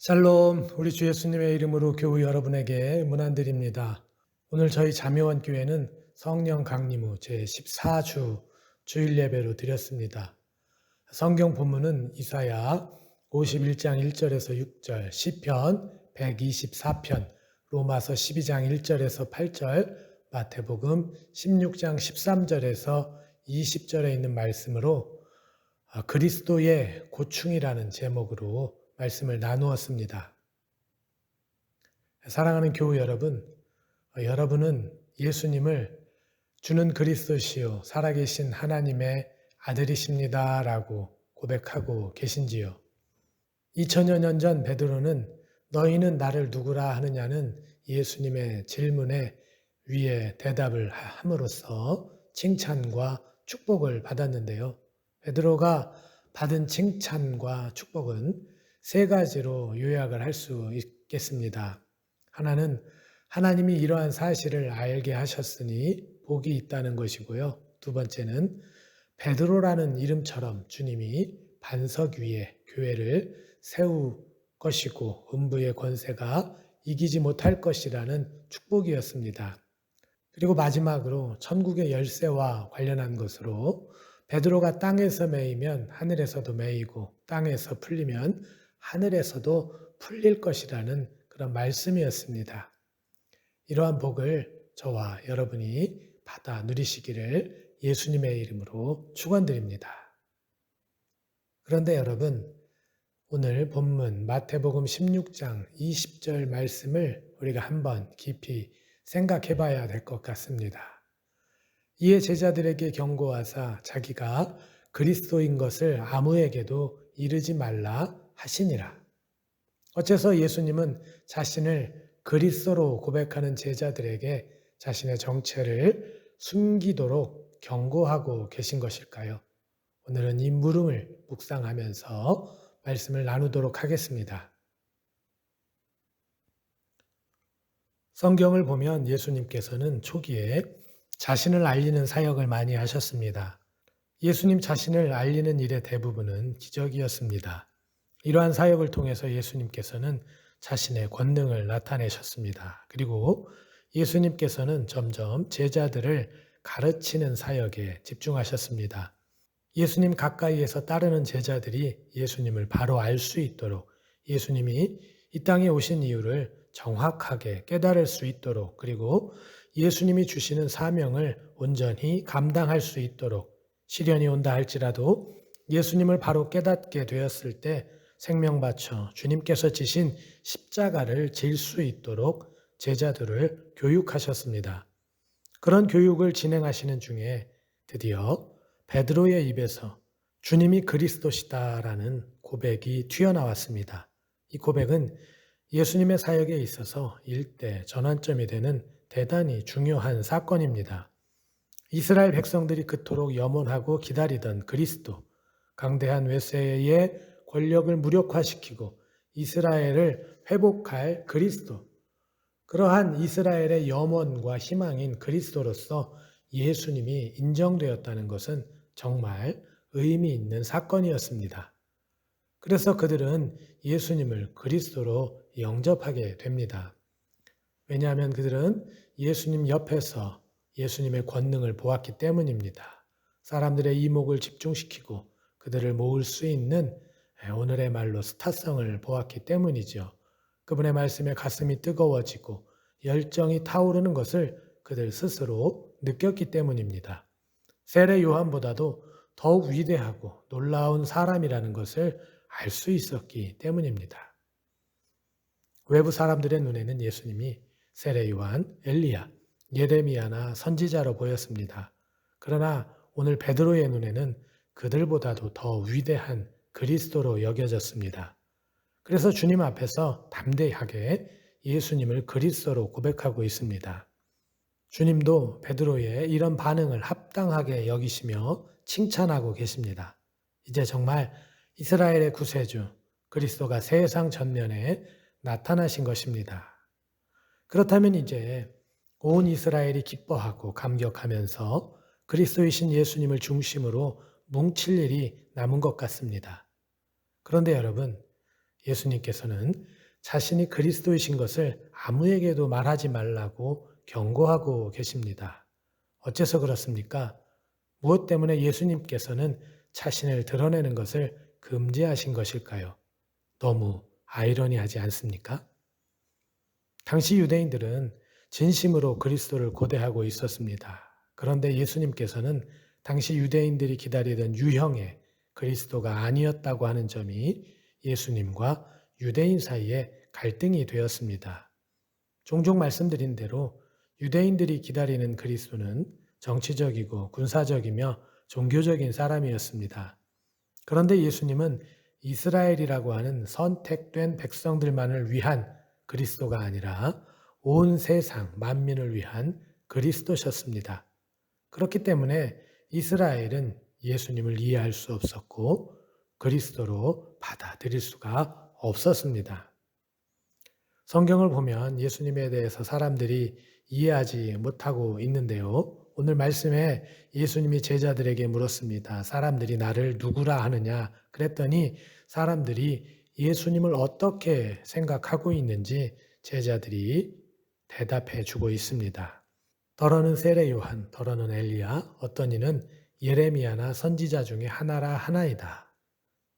샬롬, 우리 주 예수님의 이름으로 교우 여러분에게 문안드립니다. 오늘 저희 자묘원 교회는 성령 강림후 제14주 주일 예배로 드렸습니다. 성경 본문은 이사야 51장 1절에서 6절, 시편 124편, 로마서 12장 1절에서 8절, 마태복음 16장 13절에서 20절에 있는 말씀으로 그리스도의 고충이라는 제목으로 말씀을 나누었습니다. 사랑하는 교우 여러분, 여러분은 예수님을 주는 그리스도시요 살아계신 하나님의 아들이십니다 라고 고백하고 계신지요? 2000여 년 전 베드로는 너희는 나를 누구라 하느냐는 예수님의 질문에 위에 대답을 함으로써 칭찬과 축복을 받았는데요. 베드로가 받은 칭찬과 축복은 세 가지로 요약을 할 수 있겠습니다. 하나는 하나님이 이러한 사실을 알게 하셨으니 복이 있다는 것이고요. 두 번째는 베드로라는 이름처럼 주님이 반석 위에 교회를 세울 것이고 음부의 권세가 이기지 못할 것이라는 축복이었습니다. 그리고 마지막으로 천국의 열쇠와 관련한 것으로 베드로가 땅에서 매이면 하늘에서도 매이고 땅에서 풀리면 하늘에서도 풀릴 것이라는 그런 말씀이었습니다. 이러한 복을 저와 여러분이 받아 누리시기를 예수님의 이름으로 축원드립니다. 그런데 여러분, 오늘 본문 마태복음 16장 20절 말씀을 우리가 한번 깊이 생각해 봐야 될 것 같습니다. 이에 제자들에게 경고하사 자기가 그리스도인 것을 아무에게도 이르지 말라 하시니라. 어째서 예수님은 자신을 그리스도로 고백하는 제자들에게 자신의 정체를 숨기도록 경고하고 계신 것일까요? 오늘은 이 물음을 묵상하면서 말씀을 나누도록 하겠습니다. 성경을 보면 예수님께서는 초기에 자신을 알리는 사역을 많이 하셨습니다. 예수님 자신을 알리는 일의 대부분은 기적이었습니다. 이러한 사역을 통해서 예수님께서는 자신의 권능을 나타내셨습니다. 그리고 예수님께서는 점점 제자들을 가르치는 사역에 집중하셨습니다. 예수님 가까이에서 따르는 제자들이 예수님을 바로 알 수 있도록 예수님이 이 땅에 오신 이유를 정확하게 깨달을 수 있도록 그리고 예수님이 주시는 사명을 온전히 감당할 수 있도록 시련이 온다 할지라도 예수님을 바로 깨닫게 되었을 때 생명 바쳐 주님께서 지신 십자가를 질 수 있도록 제자들을 교육하셨습니다. 그런 교육을 진행하시는 중에 드디어 베드로의 입에서 주님이 그리스도시다라는 고백이 튀어나왔습니다. 이 고백은 예수님의 사역에 있어서 일대 전환점이 되는 대단히 중요한 사건입니다. 이스라엘 백성들이 그토록 염원하고 기다리던 그리스도, 강대한 외세의 권력을 무력화시키고 이스라엘을 회복할 그리스도, 그러한 이스라엘의 염원과 희망인 그리스도로서 예수님이 인정되었다는 것은 정말 의미 있는 사건이었습니다. 그래서 그들은 예수님을 그리스도로 영접하게 됩니다. 왜냐하면 그들은 예수님 옆에서 예수님의 권능을 보았기 때문입니다. 사람들의 이목을 집중시키고 그들을 모을 수 있는 오늘의 말로 스타성을 보았기 때문이죠. 그분의 말씀에 가슴이 뜨거워지고 열정이 타오르는 것을 그들 스스로 느꼈기 때문입니다. 세례 요한보다도 더욱 위대하고 놀라운 사람이라는 것을 알 수 있었기 때문입니다. 외부 사람들의 눈에는 예수님이 세례 요한, 엘리야, 예레미야나 선지자로 보였습니다. 그러나 오늘 베드로의 눈에는 그들보다도 더 위대한 그리스도로 여겨졌습니다. 그래서 주님 앞에서 담대하게 예수님을 그리스도로 고백하고 있습니다. 주님도 베드로의 이런 반응을 합당하게 여기시며 칭찬하고 계십니다. 이제 정말 이스라엘의 구세주 그리스도가 세상 전면에 나타나신 것입니다. 그렇다면 이제 온 이스라엘이 기뻐하고 감격하면서 그리스도이신 예수님을 중심으로 뭉칠 일이 남은 것 같습니다. 그런데 여러분, 예수님께서는 자신이 그리스도이신 것을 아무에게도 말하지 말라고 경고하고 계십니다. 어째서 그렇습니까? 무엇 때문에 예수님께서는 자신을 드러내는 것을 금지하신 것일까요? 너무 아이러니하지 않습니까? 당시 유대인들은 진심으로 그리스도를 고대하고 있었습니다. 그런데 예수님께서는 당시 유대인들이 기다리던 유형의 그리스도가 아니었다고 하는 점이 예수님과 유대인 사이에 갈등이 되었습니다. 종종 말씀드린 대로 유대인들이 기다리는 그리스도는 정치적이고 군사적이며 종교적인 사람이었습니다. 그런데 예수님은 이스라엘이라고 하는 선택된 백성들만을 위한 그리스도가 아니라 온 세상 만민을 위한 그리스도셨습니다. 그렇기 때문에 이스라엘은 예수님을 이해할 수 없었고 그리스도로 받아들일 수가 없었습니다. 성경을 보면 예수님에 대해서 사람들이 이해하지 못하고 있는데요. 오늘 말씀에 예수님이 제자들에게 물었습니다. 사람들이 나를 누구라 하느냐? 그랬더니 사람들이 예수님을 어떻게 생각하고 있는지 제자들이 대답해 주고 있습니다. 더러는 세례 요한, 더러는 엘리야, 어떤 이는 예레미야나 선지자 중에 하나라 하나이다.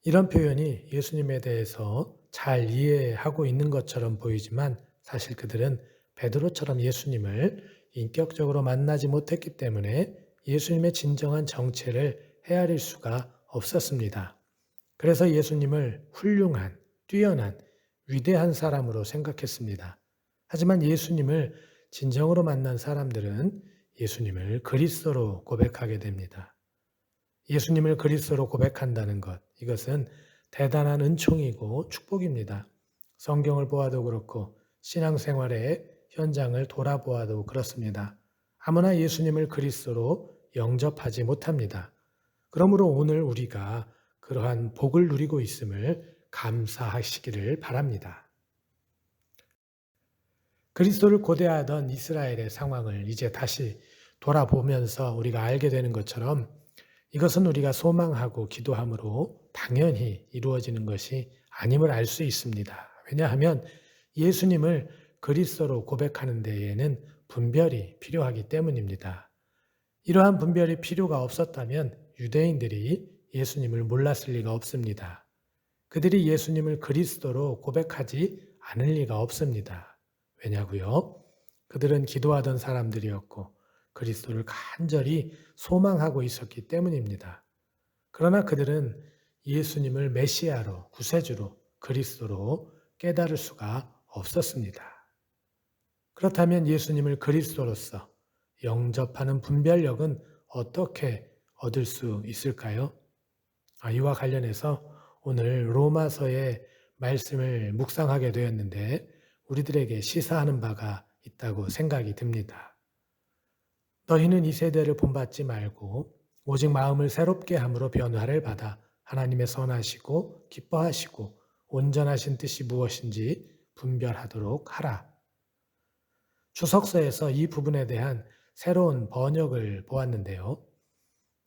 이런 표현이 예수님에 대해서 잘 이해하고 있는 것처럼 보이지만 사실 그들은 베드로처럼 예수님을 인격적으로 만나지 못했기 때문에 예수님의 진정한 정체를 헤아릴 수가 없었습니다. 그래서 예수님을 훌륭한, 뛰어난, 위대한 사람으로 생각했습니다. 하지만 예수님을 진정으로 만난 사람들은 예수님을 그리스도로 고백하게 됩니다. 예수님을 그리스도로 고백한다는 것, 이것은 대단한 은총이고 축복입니다. 성경을 보아도 그렇고 신앙생활의 현장을 돌아보아도 그렇습니다. 아무나 예수님을 그리스도로 영접하지 못합니다. 그러므로 오늘 우리가 그러한 복을 누리고 있음을 감사하시기를 바랍니다. 그리스도를 고대하던 이스라엘의 상황을 이제 다시 돌아보면서 우리가 알게 되는 것처럼 이것은 우리가 소망하고 기도함으로 당연히 이루어지는 것이 아님을 알 수 있습니다. 왜냐하면 예수님을 그리스도로 고백하는 데에는 분별이 필요하기 때문입니다. 이러한 분별이 필요가 없었다면 유대인들이 예수님을 몰랐을 리가 없습니다. 그들이 예수님을 그리스도로 고백하지 않을 리가 없습니다. 왜냐고요? 그들은 기도하던 사람들이었고 그리스도를 간절히 소망하고 있었기 때문입니다. 그러나 그들은 예수님을 메시아로, 구세주로, 그리스도로 깨달을 수가 없었습니다. 그렇다면 예수님을 그리스도로서 영접하는 분별력은 어떻게 얻을 수 있을까요? 이와 관련해서 오늘 로마서의 말씀을 묵상하게 되었는데 우리들에게 시사하는 바가 있다고 생각이 듭니다. 너희는 이 세대를 본받지 말고 오직 마음을 새롭게 함으로 변화를 받아 하나님의 선하시고 기뻐하시고 온전하신 뜻이 무엇인지 분별하도록 하라. 주석서에서 이 부분에 대한 새로운 번역을 보았는데요.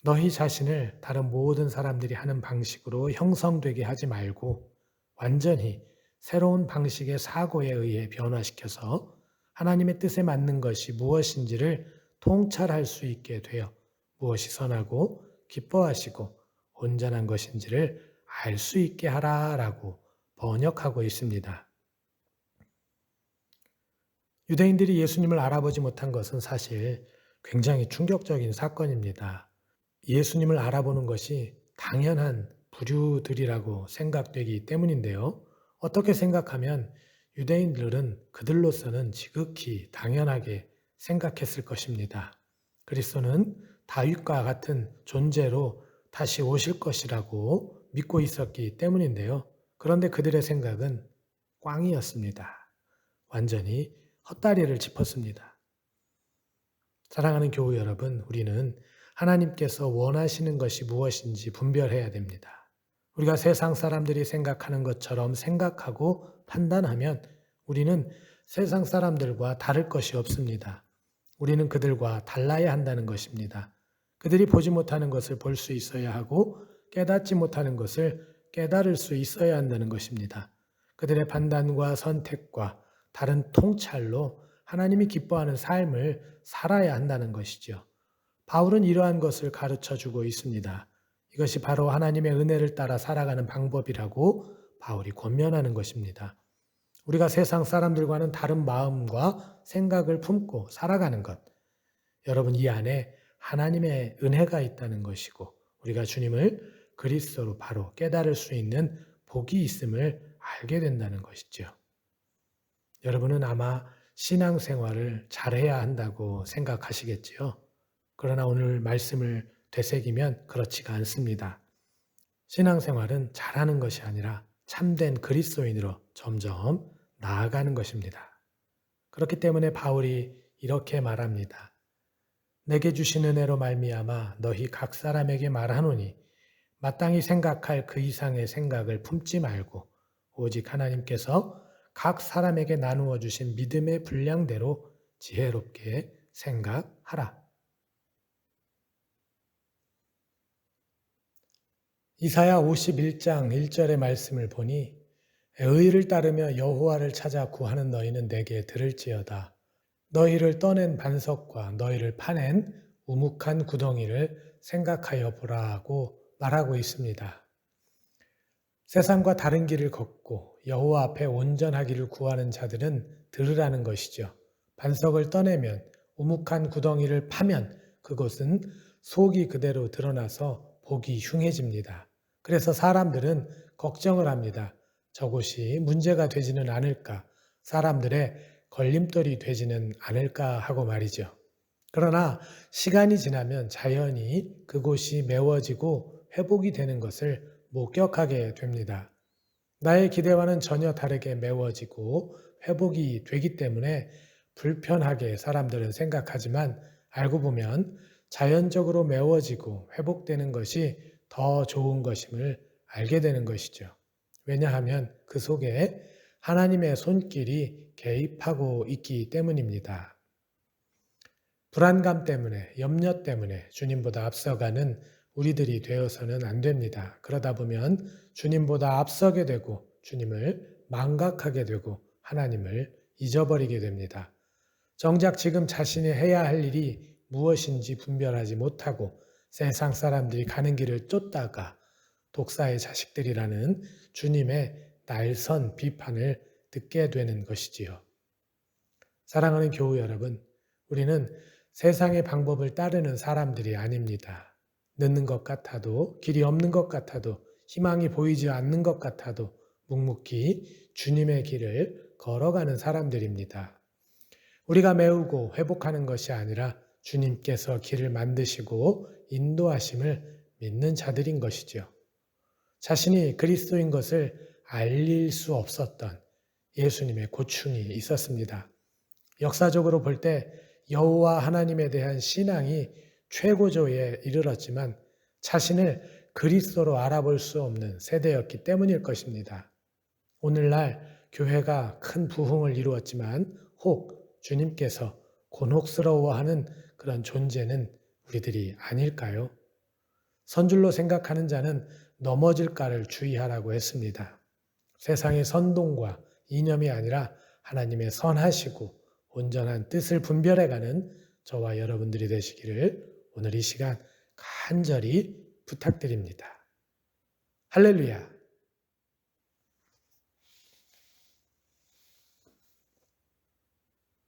너희 자신을 다른 모든 사람들이 하는 방식으로 형성되게 하지 말고 완전히 새로운 방식의 사고에 의해 변화시켜서 하나님의 뜻에 맞는 것이 무엇인지를 통찰할 수 있게 되어 무엇이 선하고 기뻐하시고 온전한 것인지를 알 수 있게 하라라고 번역하고 있습니다. 유대인들이 예수님을 알아보지 못한 것은 사실 굉장히 충격적인 사건입니다. 예수님을 알아보는 것이 당연한 부류들이라고 생각되기 때문인데요. 어떻게 생각하면 유대인들은 그들로서는 지극히 당연하게 생각했을 것입니다. 그리스도는 다윗과 같은 존재로 다시 오실 것이라고 믿고 있었기 때문인데요. 그런데 그들의 생각은 꽝이었습니다. 완전히 헛다리를 짚었습니다. 사랑하는 교우 여러분, 우리는 하나님께서 원하시는 것이 무엇인지 분별해야 됩니다. 우리가 세상 사람들이 생각하는 것처럼 생각하고 판단하면 우리는 세상 사람들과 다를 것이 없습니다. 우리는 그들과 달라야 한다는 것입니다. 그들이 보지 못하는 것을 볼 수 있어야 하고 깨닫지 못하는 것을 깨달을 수 있어야 한다는 것입니다. 그들의 판단과 선택과 다른 통찰로 하나님이 기뻐하는 삶을 살아야 한다는 것이죠. 바울은 이러한 것을 가르쳐 주고 있습니다. 이것이 바로 하나님의 은혜를 따라 살아가는 방법이라고 바울이 권면하는 것입니다. 우리가 세상 사람들과는 다른 마음과 생각을 품고 살아가는 것. 여러분, 이 안에 하나님의 은혜가 있다는 것이고 우리가 주님을 그리스도로 바로 깨달을 수 있는 복이 있음을 알게 된다는 것이죠. 여러분은 아마 신앙생활을 잘해야 한다고 생각하시겠지요. 그러나 오늘 말씀을 되새기면 그렇지가 않습니다. 신앙생활은 잘하는 것이 아니라 참된 그리스도인으로 점점 나아가는 것입니다. 그렇기 때문에 바울이 이렇게 말합니다. 내게 주신 은혜로 말미암아 너희 각 사람에게 말하노니 마땅히 생각할 그 이상의 생각을 품지 말고 오직 하나님께서 각 사람에게 나누어 주신 믿음의 분량대로 지혜롭게 생각하라. 이사야 51장 1절의 말씀을 보니 의를 따르며 여호와를 찾아 구하는 너희는 내게 들을지어다. 너희를 떠낸 반석과 너희를 파낸 우묵한 구덩이를 생각하여 보라고 말하고 있습니다. 세상과 다른 길을 걷고 여호와 앞에 온전하기를 구하는 자들은 들으라는 것이죠. 반석을 떠내면 우묵한 구덩이를 파면 그곳은 속이 그대로 드러나서 보기 흉해집니다. 그래서 사람들은 걱정을 합니다. 저곳이 문제가 되지는 않을까, 사람들의 걸림돌이 되지는 않을까 하고 말이죠. 그러나 시간이 지나면 자연히 그곳이 메워지고 회복이 되는 것을 목격하게 됩니다. 나의 기대와는 전혀 다르게 메워지고 회복이 되기 때문에 불편하게 사람들은 생각하지만 알고 보면 자연적으로 메워지고 회복되는 것이 더 좋은 것임을 알게 되는 것이죠. 왜냐하면 그 속에 하나님의 손길이 개입하고 있기 때문입니다. 불안감 때문에, 염려 때문에 주님보다 앞서가는 우리들이 되어서는 안 됩니다. 그러다 보면 주님보다 앞서게 되고 주님을 망각하게 되고 하나님을 잊어버리게 됩니다. 정작 지금 자신이 해야 할 일이 무엇인지 분별하지 못하고 세상 사람들이 가는 길을 쫓다가 독사의 자식들이라는 주님의 날선 비판을 듣게 되는 것이지요. 사랑하는 교우 여러분, 우리는 세상의 방법을 따르는 사람들이 아닙니다. 늦는 것 같아도, 길이 없는 것 같아도, 희망이 보이지 않는 것 같아도 묵묵히 주님의 길을 걸어가는 사람들입니다. 우리가 메우고 회복하는 것이 아니라 주님께서 길을 만드시고 인도하심을 믿는 자들인 것이죠. 자신이 그리스도인 것을 알릴 수 없었던 예수님의 고충이 있었습니다. 역사적으로 볼 때 여호와 하나님에 대한 신앙이 최고조에 이르렀지만 자신을 그리스도로 알아볼 수 없는 세대였기 때문일 것입니다. 오늘날 교회가 큰 부흥을 이루었지만 혹 주님께서 곤혹스러워하는 그런 존재는 우리들이 아닐까요? 선줄로 생각하는 자는 넘어질까를 주의하라고 했습니다. 세상의 선동과 이념이 아니라 하나님의 선하시고 온전한 뜻을 분별해가는 저와 여러분들이 되시기를 오늘 이 시간 간절히 부탁드립니다. 할렐루야!